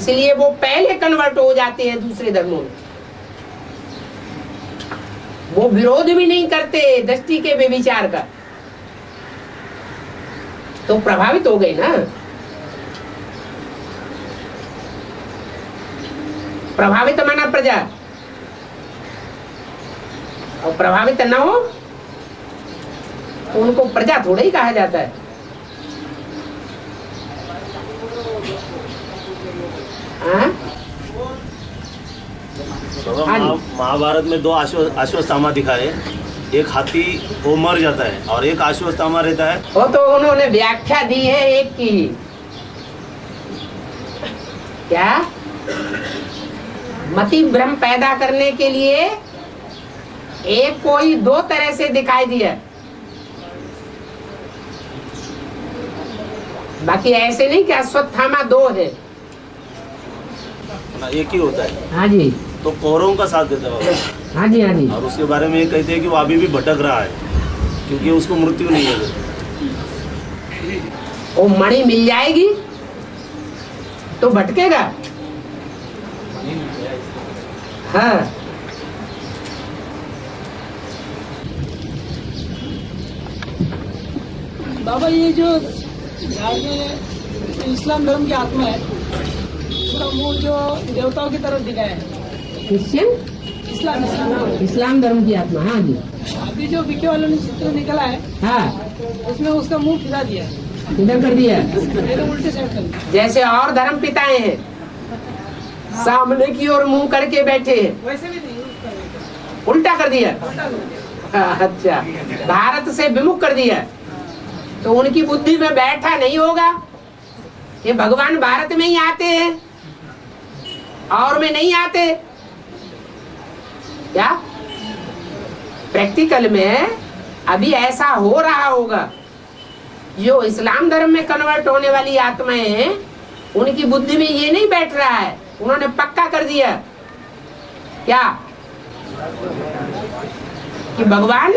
इसलिए वो पहले कन्वर्ट हो जाते हैं दूसरे धर्मों में। वो विरोध भी नहीं करते दृष्टि के व्यभिचार का, तो प्रभावित हो गए ना। प्रभावित माना प्रजा, और प्रभावित न हो तो उनको प्रजा थोड़ा ही कहा जाता है। महाभारत में दो अश्वत्थामा दिखाए, एक हाथी वो मर जाता है और एक अश्वत्थामा रहता है। वो तो उन्होंने व्याख्या दी है एक की, क्या मति भ्रम पैदा करने के लिए एक कोई दो तरह से दिखाई दिया, बाकी ऐसे नहीं कि अश्वत्थामा दो है। एक ही होता है। हाँ जी। तो कौरवों का साथ देता है। हाँ जी, हाँ जी। और उसके बारे में ये कहते हैं कि वो अभी भी भटक रहा है क्योंकि उसको मृत्यु नहीं है। वो मणि मिल जाएगी तो भटकेगा। हाँ। बाबा ये जो इस्लाम धर्म की आत्मा है, उसका मुंह जो देवताओं की तरफ दिखाया है। क्रिश्चियन इस्लाम धर्म की आत्मा। हाँ जी। अभी जो विके वालों ने चित्र निकला है, हाँ, उसमें उसका मुंह फिरा दिया, इधर कर दिया, उल्टे साइड कर दिया। जैसे और धर्म पिताएं हैं सामने की ओर मुंह करके बैठे हैं, वैसे भी नहीं, उल्टा कर दिया। अच्छा, भारत से विमुख कर दिया, तो उनकी बुद्धि में बैठा नहीं होगा कि भगवान भारत में ही आते हैं और में नहीं आते। क्या प्रैक्टिकल में अभी ऐसा हो रहा होगा? जो इस्लाम धर्म में कन्वर्ट होने वाली आत्माएं हैं, उनकी बुद्धि में ये नहीं बैठ रहा है, उन्होंने पक्का कर दिया क्या कि भगवान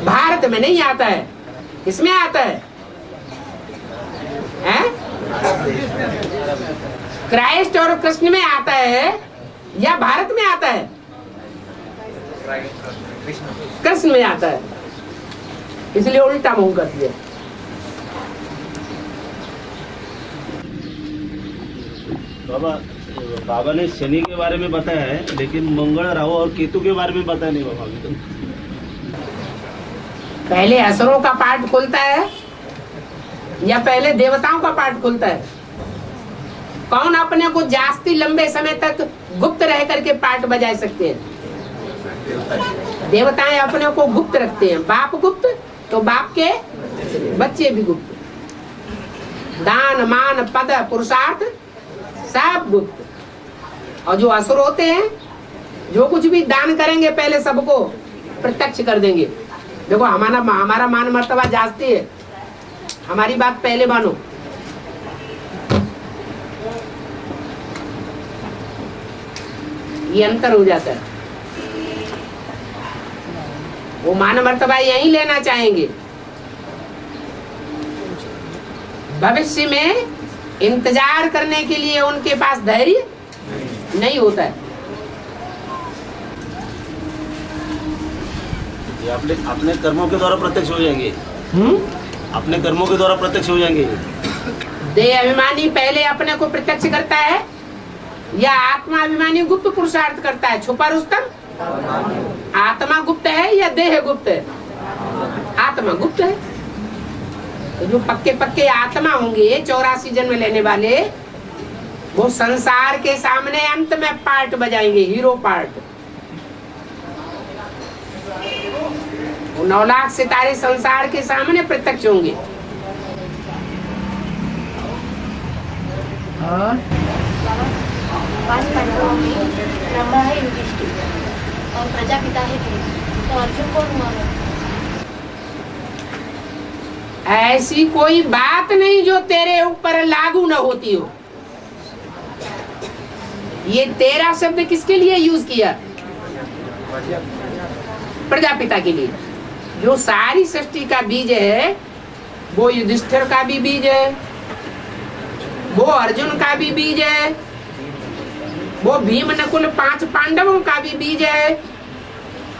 भारत में नहीं आता है। किसमें आता है? क्राइस्ट और कृष्ण में आता है या भारत में आता है? कृष्ण में आता है, इसलिए उल्टा मुंह कर दिया। बाबा ने शनि के बारे में बताया है, लेकिन मंगल, राहु और केतु के बारे में बताया नहीं बाबा अभी। पहले असुरों का पाठ खुलता है या पहले देवताओं का पाठ खुलता है? कौन अपने को जास्ती लंबे समय तक गुप्त रह करके पाठ बजा सकते हैं? देवताएं अपने को गुप्त रखते हैं। बाप गुप्त तो बाप के बच्चे भी गुप्त। दान मान पद पुरुषार्थ सब गुप्त। और जो असुर होते हैं, जो कुछ भी दान करेंगे पहले सबको प्रत्यक्ष कर देंगे। देखो हमारा मान मर्तबा जास्ती है, हमारी बात पहले मानो। ये अंतर हो जाता है। वो मान मर्तबा यही लेना चाहेंगे, भविष्य में इंतजार करने के लिए उनके पास धैर्य नहीं होता है। ये अपने कर्मों के द्वारा प्रत्यक्ष हो जाएंगे। अपने कर्मों के द्वारा प्रत्यक्ष हो जाएंगे। देह अभिमानी पहले अपने को प्रत्यक्ष करता है या आत्मा अभिमानी गुप्त पुरुषार्थ करता है? छुपा रुस्तम, आत्मा गुप्त है या देह गुप्त है? आत्मा गुप्त है। तो जो पक्के पक्के आत्मा होंगे 84 जन्म लेने वाले, वो संसार के सामने अंत में पार्ट बजाएंगे, हीरो पार्ट। वो 9 लाख सितारे संसार के सामने प्रत्यक्ष होंगे। और 5 पांडवों में ब्रह्मा है युधिष्ठिर और प्रजापिता है कृष्ण, तो अर्जुन कौन हुआ? ऐसी कोई बात नहीं जो तेरे ऊपर लागू न होती हो। ये तेरा शब्द किसके लिए यूज किया? प्रजापिता के लिए। जो सारी सृष्टि का बीज है, वो युधिष्ठिर का भी बीज है, वो अर्जुन का भी बीज है, वो भीम नकुल 5 पांडवों का भी बीज है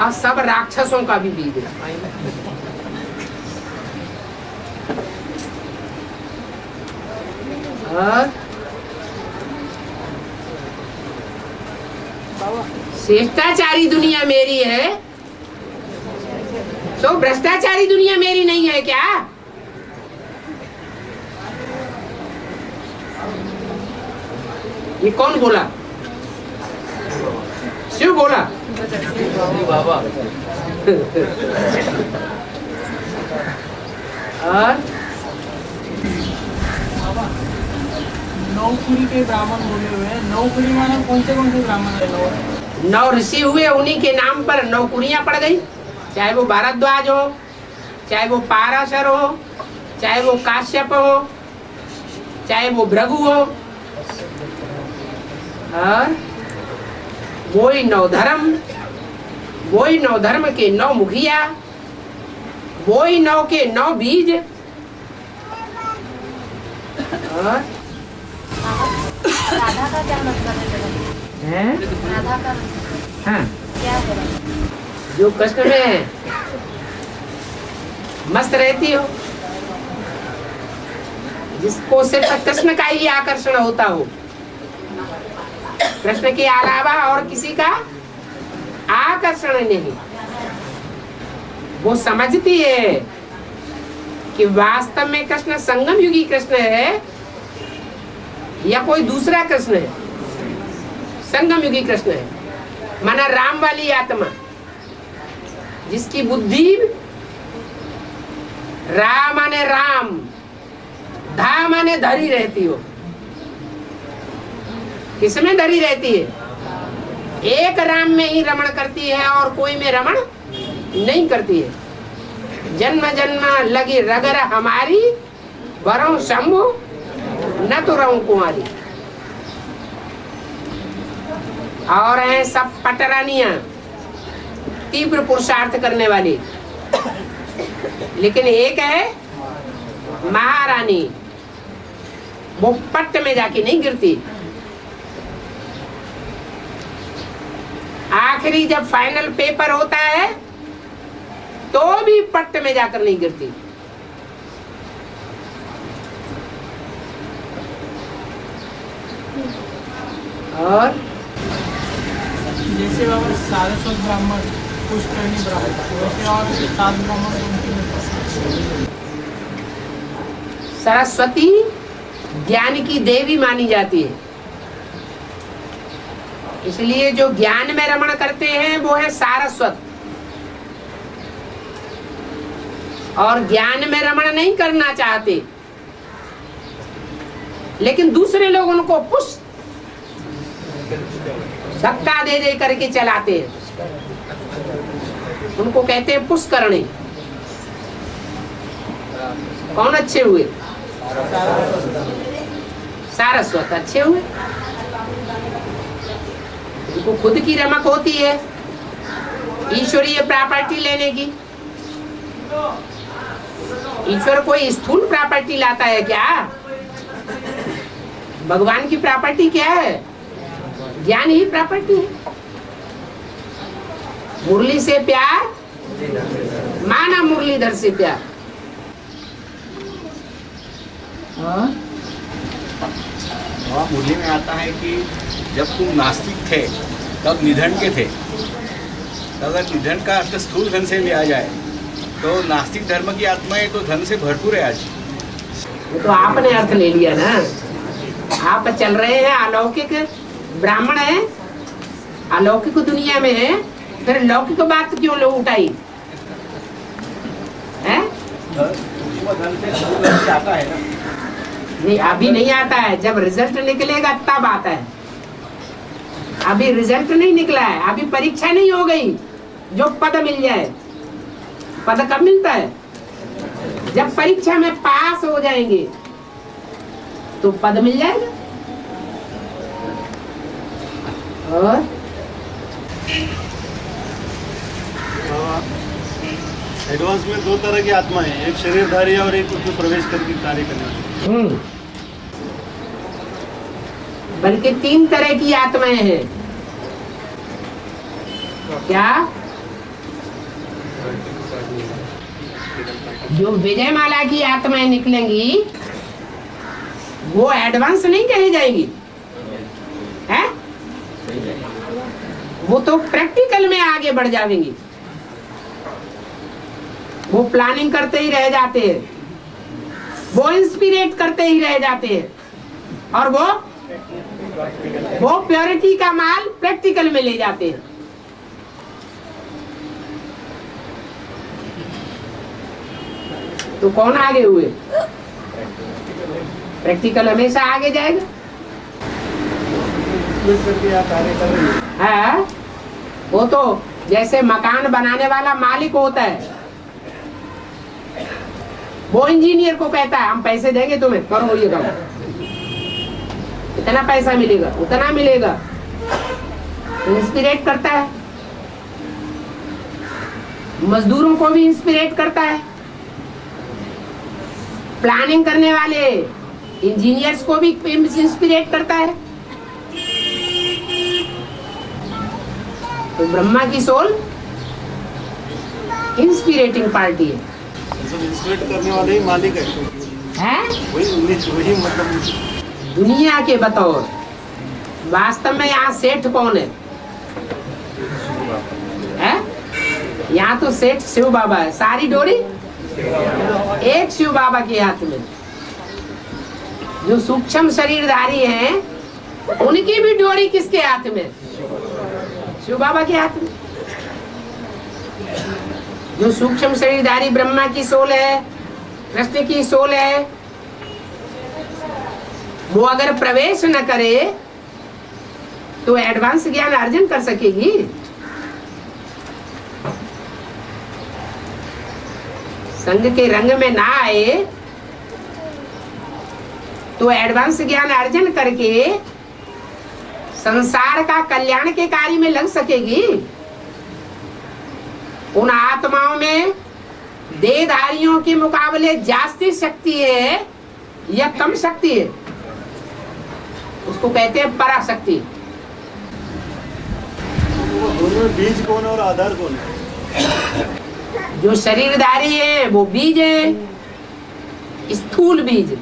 और सब राक्षसों का भी बीज है। और श्रेष्ठाचारी दुनिया मेरी है तो भ्रष्टाचारी दुनिया मेरी नहीं है क्या? ये कौन बोला? शिव बोला। बाबा और नौकुरी के ब्राह्मण बोले हुए हैं। नौकुरी माने कौन से ब्राह्मण है? 9 ऋषि हुए, उन्हीं के नाम पर 9 कुरियां पड़ गई। चाहे वो भारद्वाज हो, चाहे वो पाराशर हो, चाहे वो काश्यप हो, चाहे वो भृगु हो। और वही 9 धर्म, वही 9 धर्म के 9 मुखिया, वही 9 के 9 बीज। और राधा का क्या मतलब है? राधा का हाँ, क्या है? जो कृष्ण में मस्त रहती हो, जिसको सिर्फ कृष्ण का ही आकर्षण होता हो, कृष्ण के अलावा और किसी का आकर्षण नहीं। वो समझती है कि वास्तव में कृष्ण संगम युगी कृष्ण है या कोई दूसरा कृष्ण है। संगम युगी कृष्ण है, माना राम वाली आत्मा, जिसकी बुद्धि राम माने राम, धा माने धरी रहती हो। किसमें धरी रहती है? एक राम में ही रमण करती है और कोई में रमण नहीं करती है। जन्म जन्म लगी रगर हमारी, वरों शंभु न तो रहूं कुंवारी। और हैं सब पटरानियां, तीव्र पुरुषार्थ करने वाली, लेकिन एक है महारानी, वो पट्ट में जाके नहीं गिरती। आखिरी जब फाइनल पेपर होता है तो भी पट्ट में जाकर नहीं गिरती। और जैसे बाबा सारस्वत ब्राह्मण, पुष्करणी ब्राह्मण, वैसे और 7 ब्राह्मण उनकी सरस्वती ज्ञान की देवी मानी जाती है, इसलिए जो ज्ञान में रमण करते हैं वो है सारस्वत। और ज्ञान में रमण नहीं करना चाहते, लेकिन दूसरे लोग उनको पुश धक्का दे दे करके चलाते हैं, उनको कहते हैं पुष्करणी। कौन अच्छे हुए? सारस्वत अच्छे हुए। उनको खुद की रमक होती है ईश्वरीय प्रॉपर्टी लेने की। ईश्वर कोई स्थूल प्रॉपर्टी लाता है क्या? भगवान की प्रॉपर्टी क्या है? ज्ञान ही प्रॉपर्टी है। मुरली से प्यार, माना मुरलीधर से प्यार। मुरली में आता है कि जब तुम नास्तिक थे तब निधन के थे। अगर निधन का अर्थ स्थूल धन से लिया जाए तो नास्तिक धर्म की आत्माएं तो धन से भरपूर है आज। तो आपने अर्थ ले लिया ना। आप चल रहे हैं अलौकिक ब्राह्मण है, अलौकिक दुनिया में है, फिर लौकिक बात क्यों लो उठाई है? धन से स्थूल धन से आता है ना। नहीं, अभी नहीं आता है। जब रिजल्ट निकलेगा तब आता है। अभी रिजल्ट नहीं निकला है, अभी परीक्षा नहीं हो गई जो पद मिल जाए। पद कब मिलता है? जब परीक्षा में पास हो जाएंगे तो पद मिल जाएगा। और एडवांस में 2 तरह की आत्मा है, एक शरीरधारी और एक उसमें प्रवेश करके कार्य करने वाली। बल्कि 3 तरह की आत्माएं हैं। क्या? जो विजयमाला की आत्माएं निकलेंगी वो एडवांस नहीं कही जाएंगी, हैं? वो तो प्रैक्टिकल में आगे बढ़ जाएंगी। वो प्लानिंग करते ही रह जाते हैं, वो इंस्पिरेट करते ही रह जाते हैं, और वो प्योरिटी का माल प्रैक्टिकल में ले जाते हैं। तो कौन आगे हुए? प्रैक्टिकल हमेशा आगे जाएगा। है वो तो जैसे मकान बनाने वाला मालिक होता है, वो इंजीनियर को कहता है हम पैसे देंगे तुम्हें, करो ये काम, इतना पैसा मिलेगा, उतना मिलेगा। इंस्पिरेट करता है, मजदूरों को भी इंस्पिरेट करता है, प्लानिंग करने वाले इंजीनियर्स को भी इंस्पिरेट करता है। तो ब्रह्मा की सोल इंस्पिरेटिंग पार्टी है। इंस्पिरेट करने वाले ही मालिक है? वही मतलब दुनिया के बतौर वास्तव में यहाँ सेठ कौन है? यहाँ तो सेठ शिव बाबा है। सारी डोरी एक शिव बाबा के हाथ में। जो सूक्ष्म शरीरधारी हैं उनकी भी डोरी किसके हाथ में? शिव बाबा के हाथ में। जो सूक्ष्म शरीरधारी ब्रह्मा की सोल है, कृष्ण की सोल है, वो अगर प्रवेश न करे तो एडवांस ज्ञान अर्जन कर सकेगी? संग के रंग में ना आए तो एडवांस ज्ञान अर्जन करके संसार का कल्याण के कार्य में लग सकेगी? उन आत्माओं में देहधारियों के मुकाबले जास्ती शक्ति है या कम शक्ति है? उसको कहते हैं पराशक्ति। दोनों बीज कौन है और आधार कौन है? जो शरीरधारी है वो बीज है, स्थूल बीज।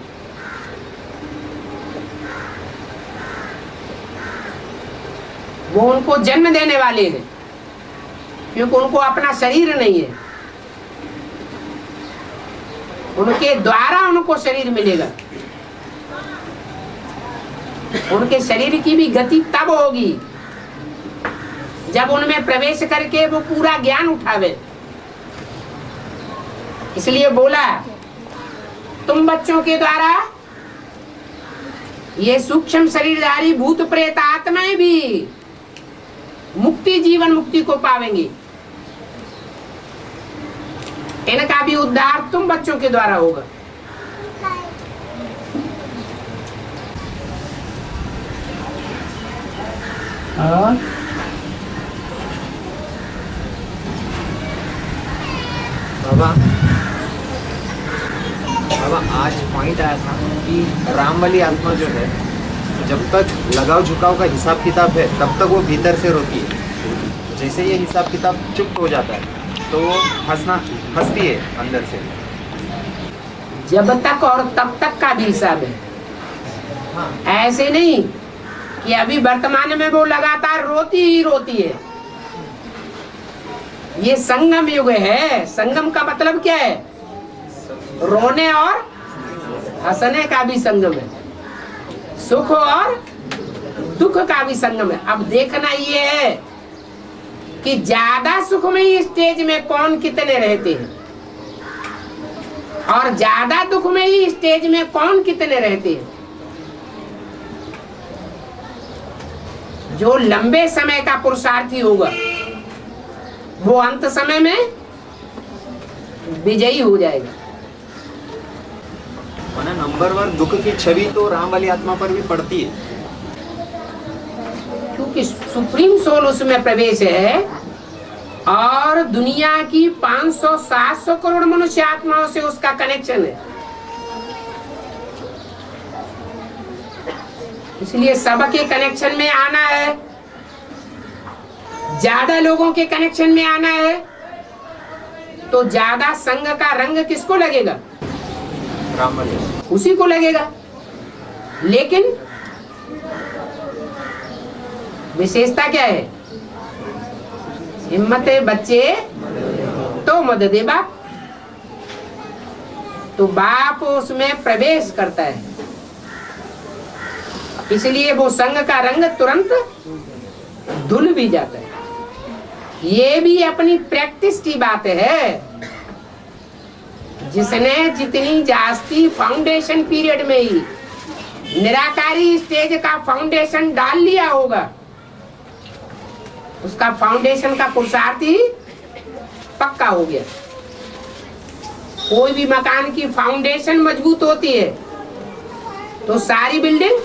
वो उनको जन्म देने वाले हैं, क्योंकि उनको अपना शरीर नहीं है। उनके द्वारा उनको शरीर मिलेगा। उनके शरीर की भी गति तब होगी जब उनमें प्रवेश करके वो पूरा ज्ञान उठावे। इसलिए बोला तुम बच्चों के द्वारा ये सूक्ष्म शरीरधारी भूत प्रेत आत्माएं भी मुक्ति, जीवन मुक्ति को पावेंगी। इनका भी उद्धार तुम बच्चों के द्वारा होगा। बाबा आज पॉइंट आया था कि राम वाली आत्मा जो है जब तक लगाव झुकाव का हिसाब किताब है तब तक वो भीतर से रोती है। जैसे ये हिसाब किताब चुप हो जाता है तो वो हंसती है अंदर से। जब तक और तब तक का भी हिसाब है। हाँ। ऐसे नहीं कि अभी वर्तमान में वो लगातार रोती ही रोती है। ये संगम युग है। संगम का मतलब क्या है? रोने और हंसने का भी संगम है, सुख और दुख का भी संगम है। अब देखना ये है कि ज्यादा सुखमयी स्टेज में कौन कितने रहते हैं और ज्यादा दुखमयी स्टेज में कौन कितने रहते हैं। जो लंबे समय का पुरुषार्थी होगा वो अंत समय में विजयी हो जाएगा। नंबर 1 दुख की छवि तो राम वाली आत्मा पर भी पड़ती है, क्योंकि सुप्रीम सोल उसमें प्रवेश है और दुनिया की 500-700 करोड़ मनुष्य आत्माओं से उसका कनेक्शन है। इसलिए सबके कनेक्शन में आना है, ज्यादा लोगों के कनेक्शन में आना है, तो ज्यादा संग का रंग किसको लगेगा? रामबली। उसी को लगेगा। लेकिन विशेषता क्या है? हिम्मत बच्चे तो मदद दे बाप। तो बाप उसमें प्रवेश करता है, इसलिए वो संग का रंग तुरंत धुल भी जाता है। ये भी अपनी प्रैक्टिस की बात है। जिसने जितनी जास्ती फाउंडेशन पीरियड में ही निराकारी स्टेज का फाउंडेशन डाल लिया होगा, उसका फाउंडेशन का पुरुषार्थ ही पक्का हो गया। कोई भी मकान की फाउंडेशन मजबूत होती है तो सारी बिल्डिंग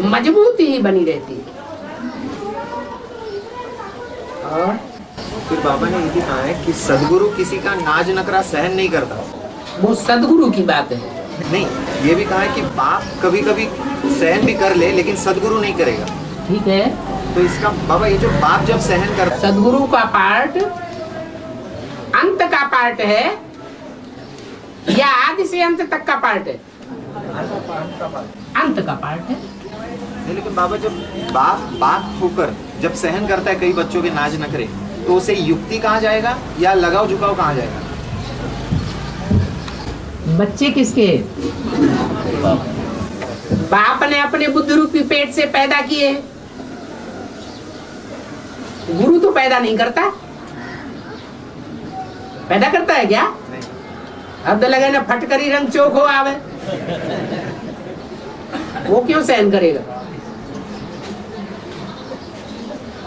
मजबूत ही बनी रहती है। और फिर बाबा ने ये भी कहा है कि सदगुरु किसी का नाज नखरा सहन नहीं करता। वो सदगुरु की बात है। नहीं, ये भी कहा है कि बाप कभी कभी सहन भी कर ले लेकिन सदगुरु नहीं करेगा। ठीक है, तो इसका बाबा ये जो बाप जब सहन करता सदगुरु का पार्ट अंत का पार्ट है या आदि से अंत तक का पार्ट है? अंत का पार्ट है। नहीं, लेकिन बाबा जब बाप होकर जब सहन करता है कई बच्चों के नाज नखरे, तो उसे युक्ति कहा जाएगा या लगाव झुकाव कहा जाएगा? बच्चे किसके? बाप ने अपने बुद्ध रूपी पेट से पैदा किए। गुरु तो पैदा नहीं करता। पैदा करता है क्या? अब तो लगे ना फटकरी रंग चोक हो आवे, वो क्यों सहन करेगा?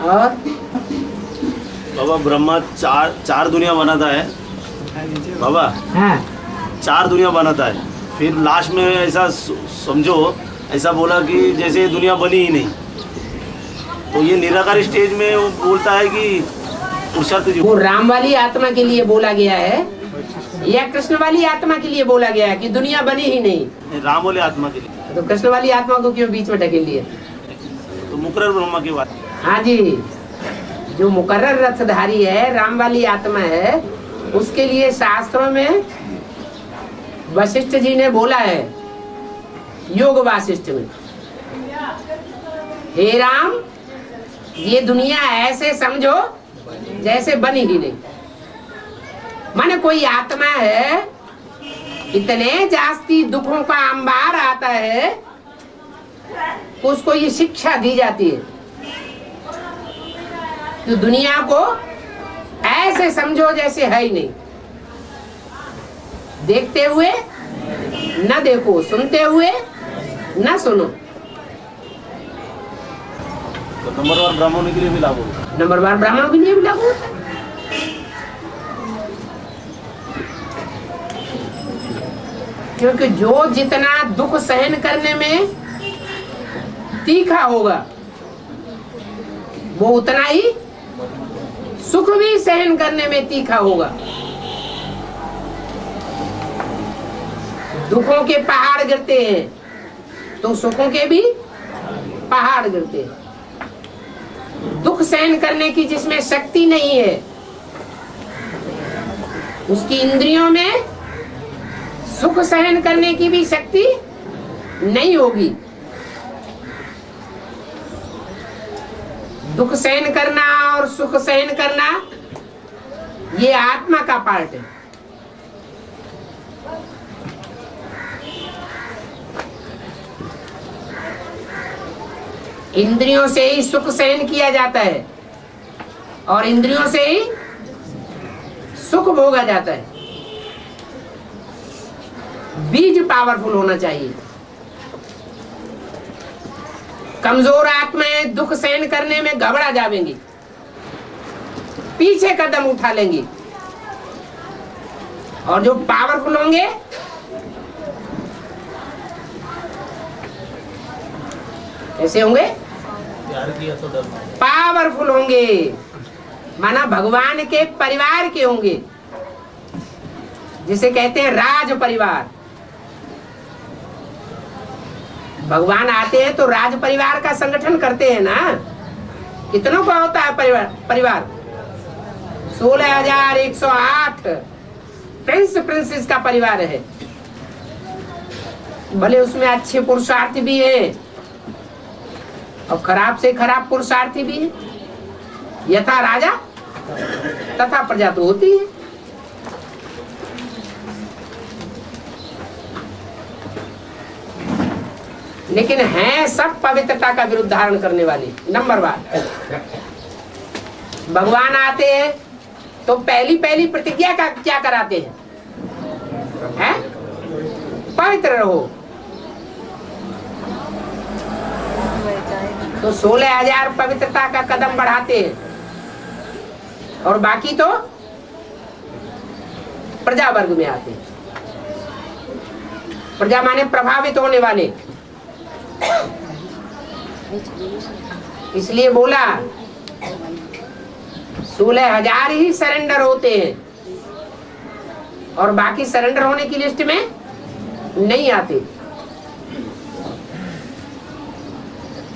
और बाबा ब्रह्मा चार दुनिया बनाता है बाबा। हाँ, 4 दुनिया बनाता है, फिर लास्ट में ऐसा समझो, ऐसा बोला कि जैसे दुनिया बनी ही नहीं। तो ये निराकार स्टेज में वो बोलता है कि पुरुषार्थ वो राम वाली आत्मा के लिए बोला गया है या कृष्ण वाली आत्मा के लिए बोला गया है कि दुनिया बनी ही नहीं? राम वाले आत्मा के लिए। तो कृष्ण वाली आत्मा को क्यों बीच में ढकेल लिए? तो मुकर्रर ब्रह्मा की बात। हाँ जी, जो मुकर्रर रथधारी है, राम वाली आत्मा है, उसके लिए शास्त्रों में वशिष्ठ जी ने बोला है, योग वासिष्ठ में, हे राम, ये दुनिया ऐसे समझो जैसे बनी ही नहीं। माने कोई आत्मा है, इतने जास्ती दुखों का अंबार आता है, उसको ये शिक्षा दी जाती है तो दुनिया को ऐसे समझो जैसे है ही नहीं। देखते हुए न देखो, सुनते हुए न सुनो। तो नंबरवार ब्राह्मणों के लिए भी लागू होगा। नंबरवार ब्राह्मणों के लिए भी लागू होता है। क्योंकि जो जितना दुख सहन करने में तीखा होगा, वो उतना ही सुख भी सहन करने में तीखा होगा। दुखों के पहाड़ गिरते हैं तो सुखों के भी पहाड़ गिरते हैं। दुख सहन करने की जिसमें शक्ति नहीं है, उसकी इंद्रियों में सुख सहन करने की भी शक्ति नहीं होगी। दुख सहन करना और सुख सहन करना ये आत्मा का पार्ट है। इंद्रियों से ही सुख सहन किया जाता है और इंद्रियों से ही सुख भोगा जाता है। बीज पावरफुल होना चाहिए। कमजोर आत्माएं दुख सहन करने में घबरा जाएंगी, पीछे कदम उठा लेंगी, और जो पावरफुल होंगे कैसे होंगे? पावरफुल होंगे, माना भगवान के परिवार के होंगे, जिसे कहते हैं राज परिवार। भगवान आते हैं तो राज परिवार का संगठन करते हैं ना। कितनों का होता है परिवार 16,108 प्रिंसेस का परिवार है। भले उसमें अच्छे पुरुषार्थी भी है और खराब से खराब पुरुषार्थी भी है। यथा राजा तथा प्रजा तो होती है। लेकिन हैं सब पवित्रता का विरुद्ध धारण करने वाले। नंबर 1 भगवान आते हैं तो पहली प्रतिज्ञा का क्या कराते हैं? पवित्र रहो। तो 16,000 पवित्रता का कदम बढ़ाते हैं और बाकी तो प्रजा वर्ग में आते हैं। प्रजा माने प्रभावित होने वाले। इसलिए बोला 16,000 ही सरेंडर होते हैं और बाकी सरेंडर होने की लिस्ट में नहीं आते।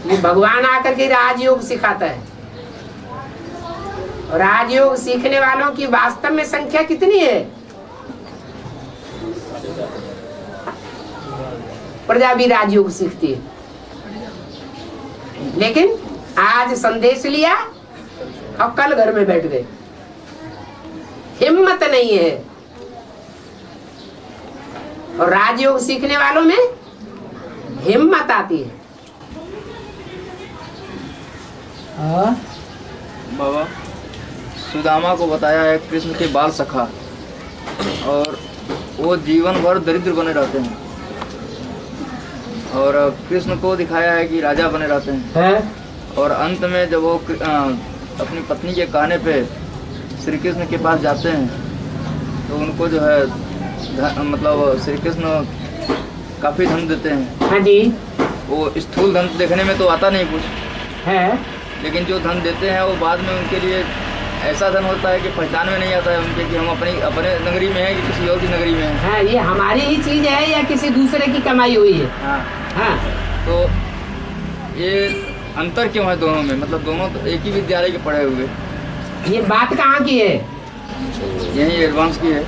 ये भगवान आकर के राजयोग सिखाता है। राजयोग सीखने वालों की वास्तव में संख्या कितनी है? प्रजा भी राजयोग सीखती है। लेकिन आज संदेश लिया और कल घर में बैठ गए। हिम्मत नहीं है। और राजयोग सीखने वालों में हिम्मत आती है। बाबा सुदामा को बताया है कृष्ण के बाल सखा और वो जीवन भर दरिद्र बने रहते हैं और कृष्ण को दिखाया है कि राजा बने रहते हैं। और अंत में जब वो अपनी पत्नी के कहने पे श्री कृष्ण के पास जाते हैं तो उनको जो है मतलब श्री कृष्ण काफी धन देते हैं। हाँ जी। वो स्थूल धन देखने में तो आता नहीं कुछ है, लेकिन जो धन देते हैं वो बाद में उनके लिए ऐसा धन होता है कि पहचान में नहीं आता है उनके कि हम अपने नगरी में हैं कि किसी और की नगरी में हैं। हाँ, ये हमारी ही चीज है या किसी दूसरे की कमाई हुई है। हाँ हाँ। तो ये अंतर क्यों है दोनों में? मतलब दोनों तो एक ही विद्यालय के पढ़े हुए। ये बात कहाँ की है? यही एडवांस की है।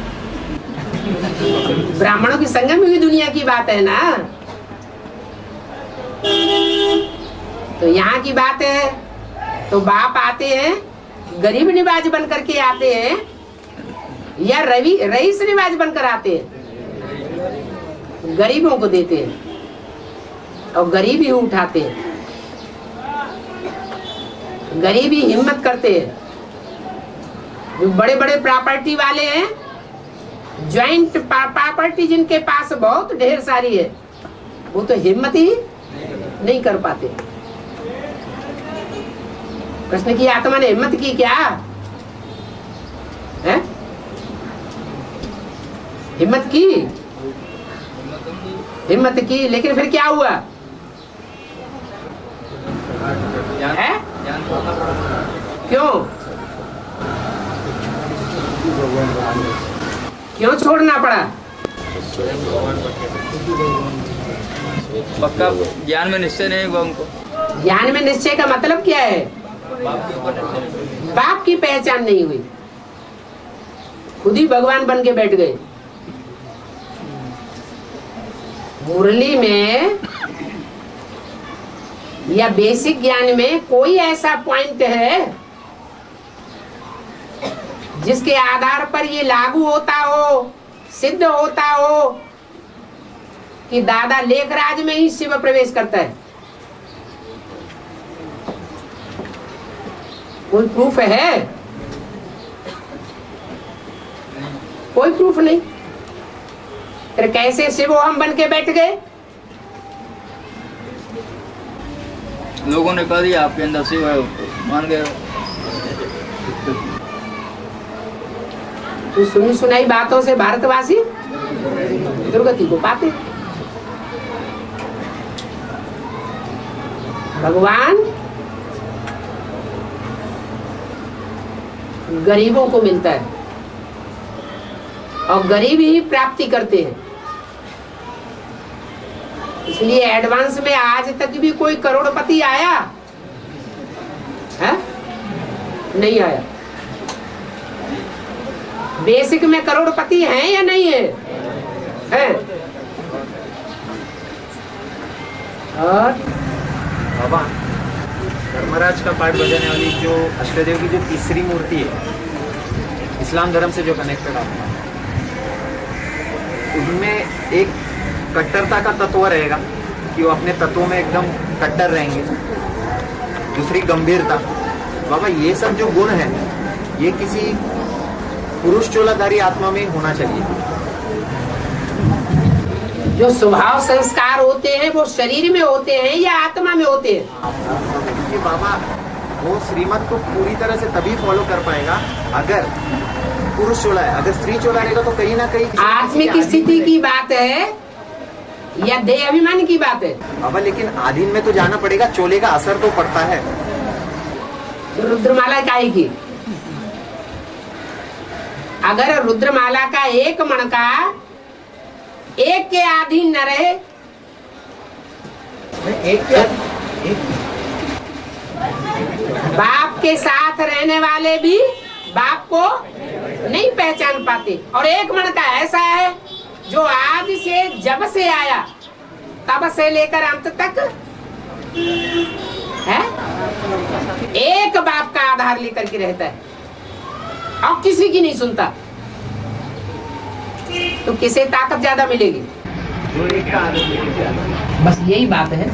ब्राह्मणों की संगम में भी दुनिया की बात है ना। तो यहाँ की बात है तो बाप आते हैं गरीब निवाज बन करके आते हैं या रईस निवाज बनकर आते हैं। गरीबों को देते हैं और गरीब ही उठाते हैं। गरीब ही हिम्मत करते हैं। जो बड़े बड़े प्रॉपर्टी वाले हैं, ज्वाइंट प्रॉपर्टी जिनके पास बहुत ढेर सारी है, वो तो हिम्मत ही नहीं कर पाते। कृष्ण की आत्मा ने हिम्मत की क्या है? हिम्मत की लेकिन फिर क्या हुआ है? क्यों छोड़ना पड़ा? पक्का ज्ञान में निश्चय नहीं हुआ उनको। ज्ञान में निश्चय का मतलब क्या है? बाप की पहचान नहीं हुई, खुद ही भगवान बन के बैठ गए। मुरली में या बेसिक ज्ञान में कोई ऐसा पॉइंट है जिसके आधार पर ये लागू होता हो, सिद्ध होता हो कि दादा लेखराज में ही शिव प्रवेश करता है? कोई प्रूफ है? कोई प्रूफ नहीं। फिर कैसे शिव हम बन के बैठ गए? लोगों ने कह दिया आपके अंदर शिव है, मान गए। तो सुनी सुनाई बातों से भारतवासी दुर्गति को पाते। भगवान गरीबों को मिलता है और गरीब ही प्राप्ति करते हैं। इसलिए एडवांस में आज तक भी कोई करोड़पति आया है? नहीं आया। बेसिक में करोड़पति हैं या नहीं है? हैं? और बाबा, धर्मराज का पाठ बजाने वाली जो अष्टदेव की जो तीसरी मूर्ति है, इस्लाम धर्म से जो कनेक्टेड है, उनमें एक कट्टरता का तत्व रहेगा कि वो अपने तत्वों में एकदम कट्टर रहेंगे। दूसरी गंभीरता। बाबा, ये सब जो गुण है ये किसी पुरुष चोलाधारी आत्मा में होना चाहिए। जो स्वभाव संस्कार होते हैं वो शरीर में होते हैं या आत्मा में होते हैं? क्योंकि बाबा, वो श्रीमत को पूरी तरह से तभी फॉलो कर पाएगा अगर पुरुष चोला है। अगर स्त्री चोला रहेगा तो कहीं ना कहीं आत्मिक स्थिति की बात है या देह अभिमान की बात है? बाबा, लेकिन आधीन में तो जाना पड़ेगा, चोले का असर तो पड़ता है। तो रुद्रमाला काहे की? अगर रुद्रमाला का एक मणका एक के अधीन न रहे, बाप के साथ रहने वाले भी बाप को नहीं पहचान पाते। और एक मणका ऐसा है जो आदि से जब से आया तब से लेकर अंत तक है, एक बाप का आधार लेकर के रहता है और किसी की नहीं सुनता। तो किसे ताकत ज्यादा मिलेगी? बस यही बात है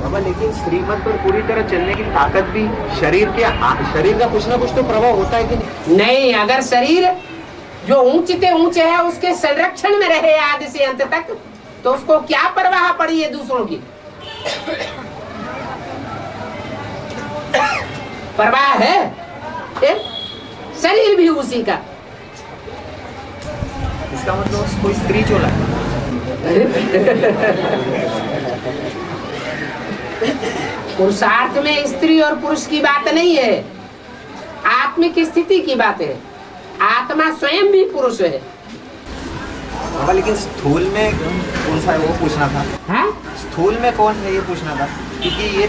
बाबा। लेकिन श्रीमत पर पूरी तरह चलने की ताकत भी शरीर का कुछ ना कुछ तो प्रभाव होता है कि नहीं? नहीं, अगर शरीर जो ऊंचे ऊंचे है उसके संरक्षण में रहे आदि से अंत तक, तो उसको क्या परवाह पड़ी है दूसरों की? परवाह है? शरीर भी उसी का। इसका मतलब कोई स्त्री चोला है। पुरुषार्थ में स्त्री और पुरुष की बात नहीं है, आत्मिक स्थिति की बात है। आत्मा स्वयं भी पुरुष है। बाबा, लेकिन स्थूल में कौन सा है वो पूछना था। हाँ? स्थूल में कौन है ये पूछना था, क्योंकि ये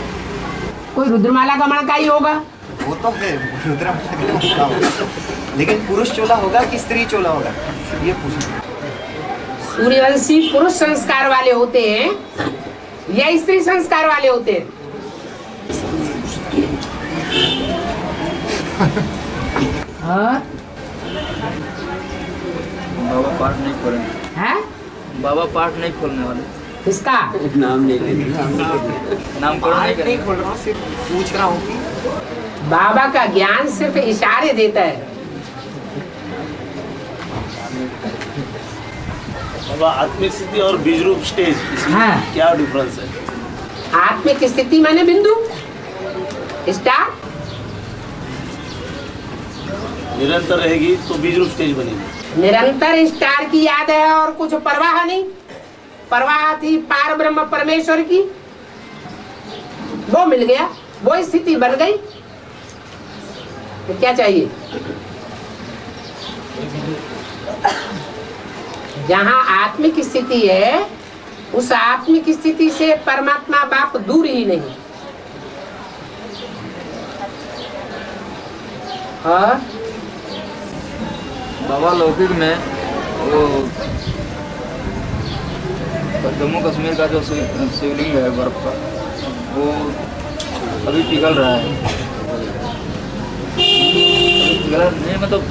कोई रुद्रमाला का मणका ही होगा। वो तो है, रुद्रमाला का मणका होगा, लेकिन पुरुष चोला होगा कि स्त्री चोला होगा, ये पूछना। सूर्यवंशी पुरुष संस्कार वाले होते हैं या स्त्री संस्कार वाले होते हैं? हाँ? बाबा पाठ नहीं खोलेंगे। है? बाबा पाठ नहीं खोलने वाले। किसका नामकरण नहीं खोल रहा हूँ, सिर्फ पूछ रहा हूँ कि बाबा का ज्ञान सिर्फ इशारे देता है। बाबा, आत्मिक स्थिति और बीज रूप स्टेज, इसमें हाँ। क्या डिफरेंस है? आत्मिक स्थिति माने बिंदु, स्टार। निरंतर रहेगी तो बीज रूप स्टेज बनेगी। निरंतर स्टार की याद है और कुछ परवाह नहीं। परवाह थी पार ब्रह्म परमेश्वर की, वो मिल गया, वो स्थिति बन गई, तो क्या चाहिए? जहाँ आत्मिक स्थिति है उस आत्मिक स्थिति से परमात्मा बाप दूर ही नहीं। और बाबा लौकिक में वो जम्मू कश्मीर का जो शिवलिंग है बर्फ का, वो अभी पिघल रहा है। पिघला नहीं, मतलब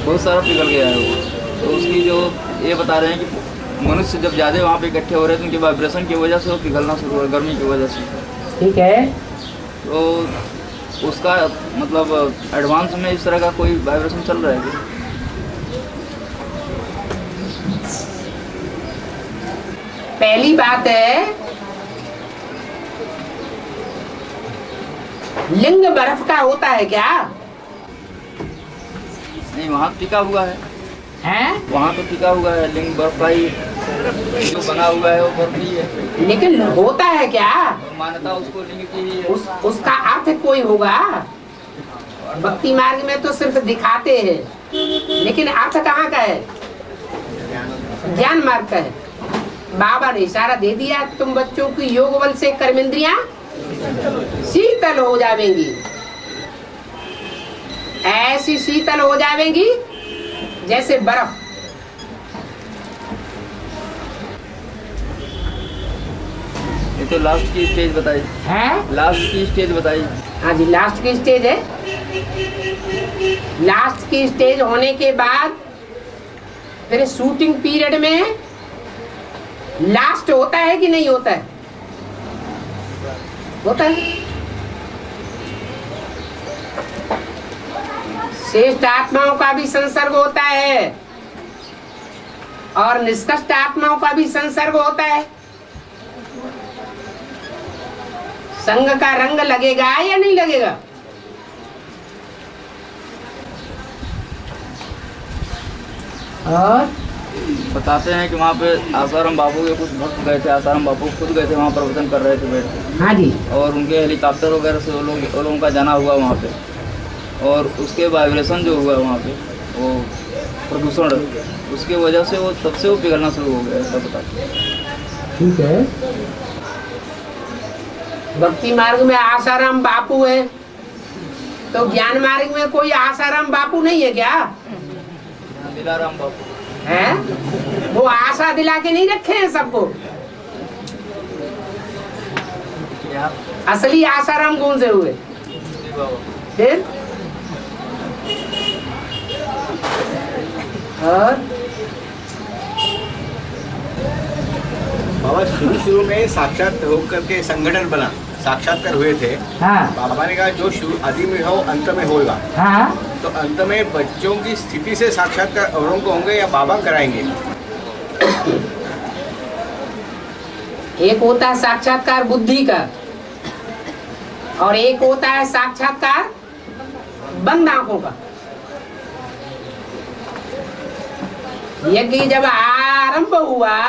बहुत सारा पिघल गया है वो। तो उसकी जो ये बता रहे हैं कि मनुष्य जब ज़्यादा वहाँ पे इकट्ठे हो रहे हैं तो उनके वाइब्रेशन की वजह से वो पिघलना शुरू हो, गर्मी की वजह से। ठीक है, तो उसका मतलब एडवांस में इस तरह का कोई वाइब्रेशन चल रहा है क्या? पहली बात है लिंग बर्फ का होता है क्या? नहीं, वहाँ टिका हुआ है। हैं? वहाँ तो टिका हुआ है लिंग बर्फ का ही, जो बना हुआ है वो बर्फ ही है। लेकिन होता है क्या? और मान्यता उसको लिंग की ही है। उसका अर्थ कोई होगा। भक्ति मार्ग में तो सिर्फ दिखाते हैं, लेकिन अर्थ कहाँ का है? ज्ञान मार्ग का है। बाबा ने इशारा दे दिया, तुम बच्चों की योग बल से कर्मेंद्रियां शीतल हो जाएंगी, ऐसी शीतल हो जाएंगी जैसे बर्फ। ये तो लास्ट की स्टेज बताई है, लास्ट की स्टेज बताई। हाँ जी, लास्ट की स्टेज है। लास्ट की स्टेज होने के बाद फिर शूटिंग पीरियड में लास्ट होता है कि नहीं होता है? होता है। श्रेष्ठ आत्माओं का भी संसर्ग होता है और निष्कृष्ट आत्माओं का भी संसर्ग होता है। संग का रंग लगेगा या नहीं लगेगा? और बताते हैं कि वहाँ पे आसाराम बापू के कुछ भक्त गए थे, आसाराम बापू खुद गए थे वहाँ प्रवचन कर रहे थे बैठ के। हाँ जी, और उनके हेलीकॉप्टर वगैरह से वो लोगों का जाना हुआ वहाँ पे, और उसके वाइब्रेशन जो हुआ वहाँ पे, वो प्रदूषण, उसके वजह से वो तब से वो पिघलना शुरू हो गया, ऐसा बताते हैं। ठीक है। भक्ति मार्ग में आसाराम बापू है, तो ज्ञान मार्ग में कोई आसाराम बापू नहीं है क्या? दिलाराम बापू है, वो आशा दिला के नहीं रखे हैं सबको। असली आसाराम कौन से हुए? फिर और बाबा शुरू में साक्षात होकर के संगठन बना, साक्षात्कार हुए थे। हाँ बाबा ने कहा जो शुरू आदि में हो अंत में होगा। हाँ, तो अंत में बच्चों की स्थिति से साक्षात्कार औरों को होंगे या बाबा कराएंगे? एक होता है साक्षात्कार बुद्धि का और एक होता है साक्षात्कार बंद आंखों का। यज्ञ जब आरंभ हुआ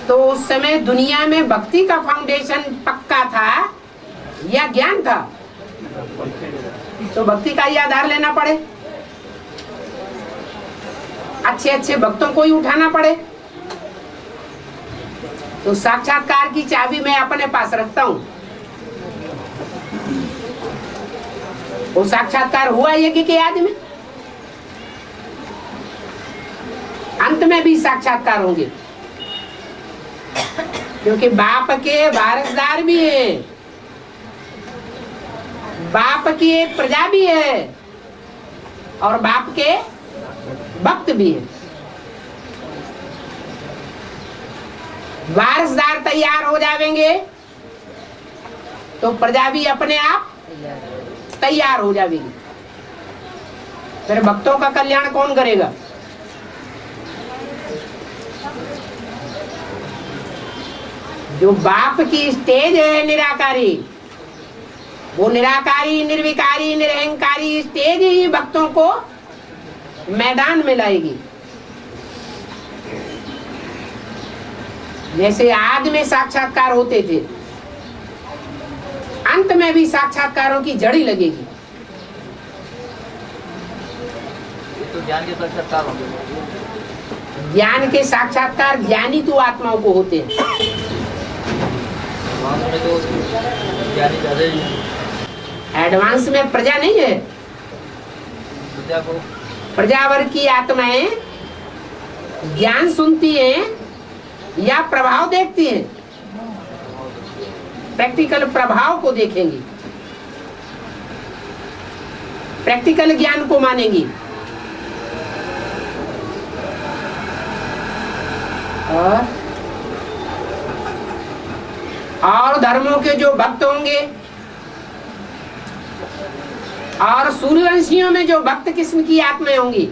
तो उस समय दुनिया में भक्ति का फाउंडेशन पक्का था या ज्ञान था? तो भक्ति का ही आधार लेना पड़े, अच्छे अच्छे भक्तों को ही उठाना पड़े। तो साक्षात्कार की चाबी मैं अपने पास रखता हूं। वो साक्षात्कार हुआ यज्ञ के आदि में, अंत में भी साक्षात्कार होंगे, क्योंकि बाप के वारसदार भी है, बाप की एक प्रजा भी है और बाप के भक्त भी है। वारसदार तैयार हो जाएंगे तो प्रजा भी अपने आप तैयार हो जाएगी। फिर भक्तों का कल्याण कौन करेगा? जो बाप की स्टेज है निराकारी, वो निराकारी निर्विकारी निरहंकारी स्टेज ही भक्तों को मैदान में लाएगी। जैसे आदि में साक्षात्कार होते थे, अंत में भी साक्षात्कारों की जड़ी लगेगी। तो ज्ञान के साक्षात्कार होंगे। ज्ञान के साक्षात्कार ज्ञानी तो आत्माओं को होते हैं। में तो ज्ञानी ज़्यादा ही है। एडवांस में प्रजा नहीं है। प्रजा को प्रजावर की आत्माएं ज्ञान सुनती हैं या प्रभाव देखती हैं? प्रैक्टिकल प्रभाव को देखेंगी, प्रैक्टिकल ज्ञान को मानेंगी। और धर्मों के जो भक्त होंगे और सूर्यवंशियों में जो भक्त किस्म की आत्माएं होंगी,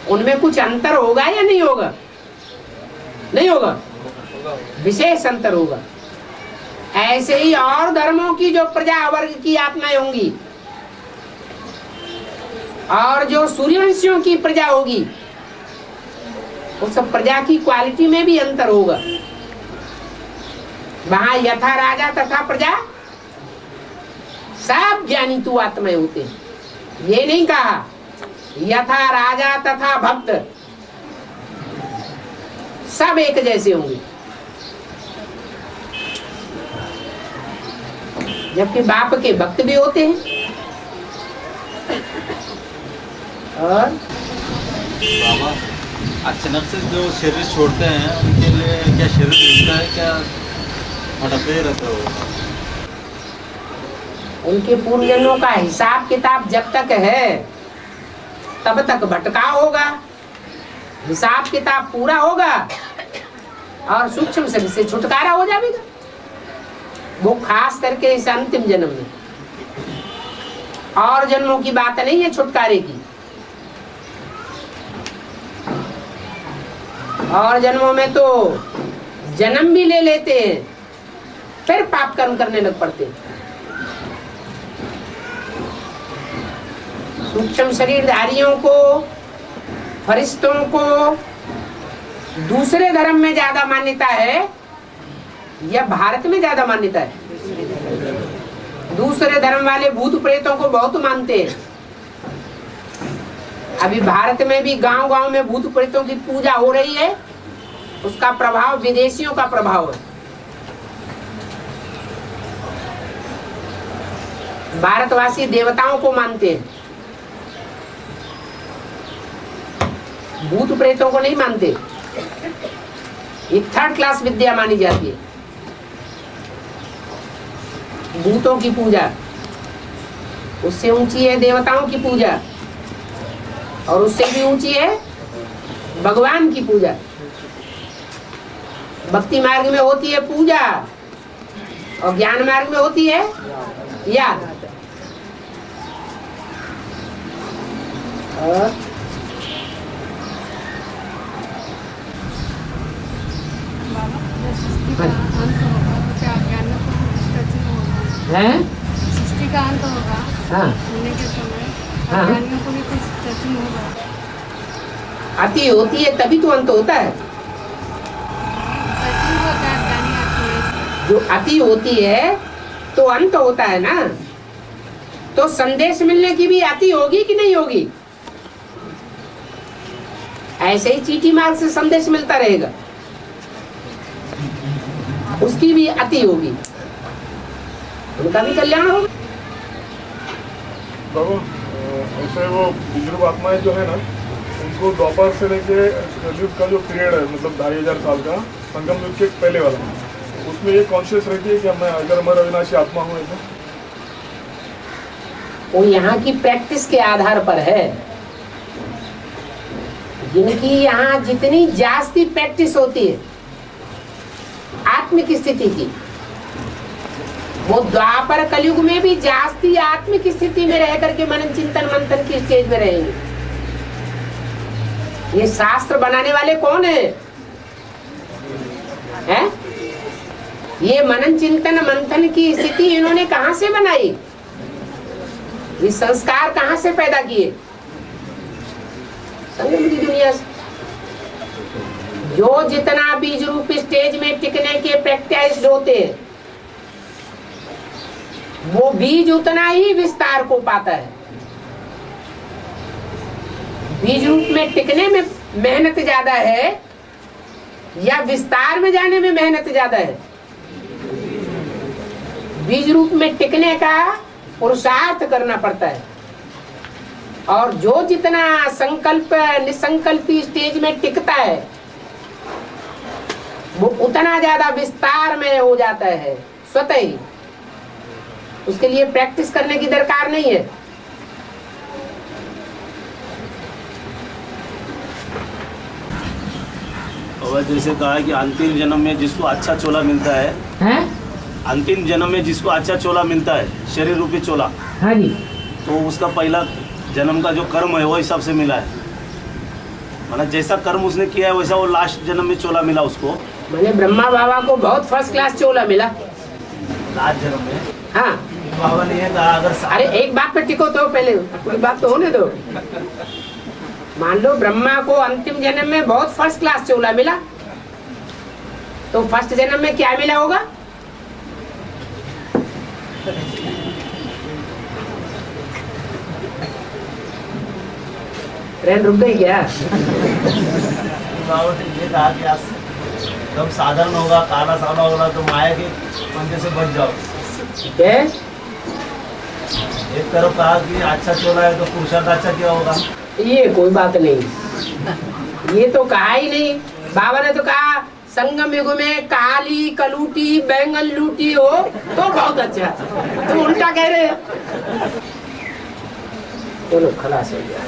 उनमें कुछ अंतर होगा या नहीं होगा? नहीं होगा, विशेष अंतर होगा। ऐसे ही और धर्मों की जो प्रजा वर्ग की आत्माएं होंगी और जो सूर्यवंशियों की प्रजा होगी, उस प्रजा की क्वालिटी में भी अंतर होगा। वहां यथा राजा तथा प्रजा सब ज्ञानी तू आत्माएं होते हैं। ये नहीं कहा यथा राजा तथा भक्त सब एक जैसे होंगे, जबकि बाप के भक्त भी होते हैं। और बाबा अचानक से जो शरीर छोड़ते हैं उनके लिए क्या शरीर मिलता है, क्या हड़पे रहते हो? उनके पूर्वजन्मों का हिसाब किताब जब तक है तब तक भटकाव होगा, हिसाब किताब पूरा होगा और सूक्ष्म शरीर से छुटकारा हो जाएगा। वो खास करके इस अंतिम जन्म में, और जन्मों की बात नहीं है छुटकारे की। और जन्मों में तो जन्म भी ले लेते हैं, फिर पाप कर्म करने लग पड़ते हैं। सूक्ष्म शरीरधारियों को, फरिश्तों को दूसरे धर्म में ज्यादा मान्यता है या भारत में ज्यादा मान्यता है? दूसरे धर्म वाले भूत प्रेतों को बहुत मानते हैं। अभी भारत में भी गांव-गांव में भूत प्रेतों की पूजा हो रही है। उसका प्रभाव विदेशियों का प्रभाव है। भारतवासी देवताओं को मानते हैं, भूत प्रेतों को नहीं मानते। ये थर्ड क्लास विद्या मानी जाती है। भूतों की पूजा, उससे ऊंची है देवताओं की पूजा, और उससे भी ऊंची है भगवान की पूजा। भक्ति मार्ग में होती है पूजा और ज्ञान मार्ग में होती है याद। सृष्टि का अंत होगा, हाँ, होने के समय हाँ, अज्ञानियों को भी कुछ टचिंग होगा। अति होती है तभी तो अंत होता है। टचिंग होता है, अज्ञानी आती है। जो अति होती है तो अंत होता है ना। तो संदेश मिलने की भी अति होगी कि नहीं होगी? ऐसे ही चीटी मार्ग से संदेश मिलता रहेगा, उसकी भी अति होगी, उनका भी कल्याण होगा। बाबा ऐसे वो बुजुर्ग आत्माएं जो है ना, उनको द्वापर से लेके कलयुग का जो पीरियड है, मतलब 2500 साल का, संगम युग के पहले वाला, उसमें ये कॉन्शियस रहती है कि मैं अगर अमर अविनाशी आत्मा हूँ। ऐसा वो यहाँ की प्रैक्टिस के आधार पर है। जिनकी यहाँ जितनी जास्ती प्रैक्टिस होती है आत्मिक स्थिति की, वो द्वापर कलयुग में भी जास्ती आत्मिक स्थिति में रह करके मनन चिंतन मंथन की स्टेज में रहेंगे। ये शास्त्र बनाने वाले कौन है? हैं? ये मनन चिंतन मंथन की स्थिति इन्होंने कहां से बनाई? ये संस्कार कहां से पैदा किए? संगम की दुनिया से। जो जितना बीज रूप स्टेज में टिकने के प्रैक्टिस होते हैं, वो बीज उतना ही विस्तार को पाता है। बीज रूप में टिकने में मेहनत ज्यादा है या विस्तार में जाने में मेहनत ज्यादा है? बीज रूप में टिकने का पुरुषार्थ करना पड़ता है, और जो जितना संकल्प निसंकल्पी स्टेज में टिकता है वो उतना ज्यादा विस्तार में हो जाता है स्वतः ही। उसके लिए प्रैक्टिस करने की दरकार नहीं है। और जैसे कहा कि अंतिम जन्म में जिसको अच्छा चोला मिलता है, अंतिम जन्म में जिसको अच्छा चोला मिलता है, शरीर रूपी चोला, हाँ जी, तो उसका पहला जन्म का जो कर्म है वो हिसाब से मिला है। मतलब जैसा कर्म उसने किया है वैसा वो लास्ट जन्म में चोला मिला उसको। मैंने ब्रह्मा बाबा को बहुत फर्स्ट क्लास चोला मिला लास्ट जन्म में। हाँ, बाबा ने कहा अगर अरे एक बात पे टिको तो, पहले कोई बात तो होने दो। मान लो ब्रह्मा को अंतिम जन्म में बहुत फर्स्ट क्लास चोला मिला, तो फर्स्ट जन्म में क्या मिला होगा? ट्रेन रुक गई क्या? बाबा ने ये कहा कि आज जब साधारण होगा, काला सावला होगा तो माया के पंजे से बच जाओ। ठीक है, एक तरफ कहा कि अच्छा चोला है तो पुरुषार्थ अच्छा क्या होगा। ये कोई बात नहीं, ये तो कहा ही नहीं। बाबा ने तो कहा संगम युग में काली कलूटी बैंगन लूटी हो तो बहुत अच्छा, तो उल्टा कह रहे हैं। चलो खलास हो गया।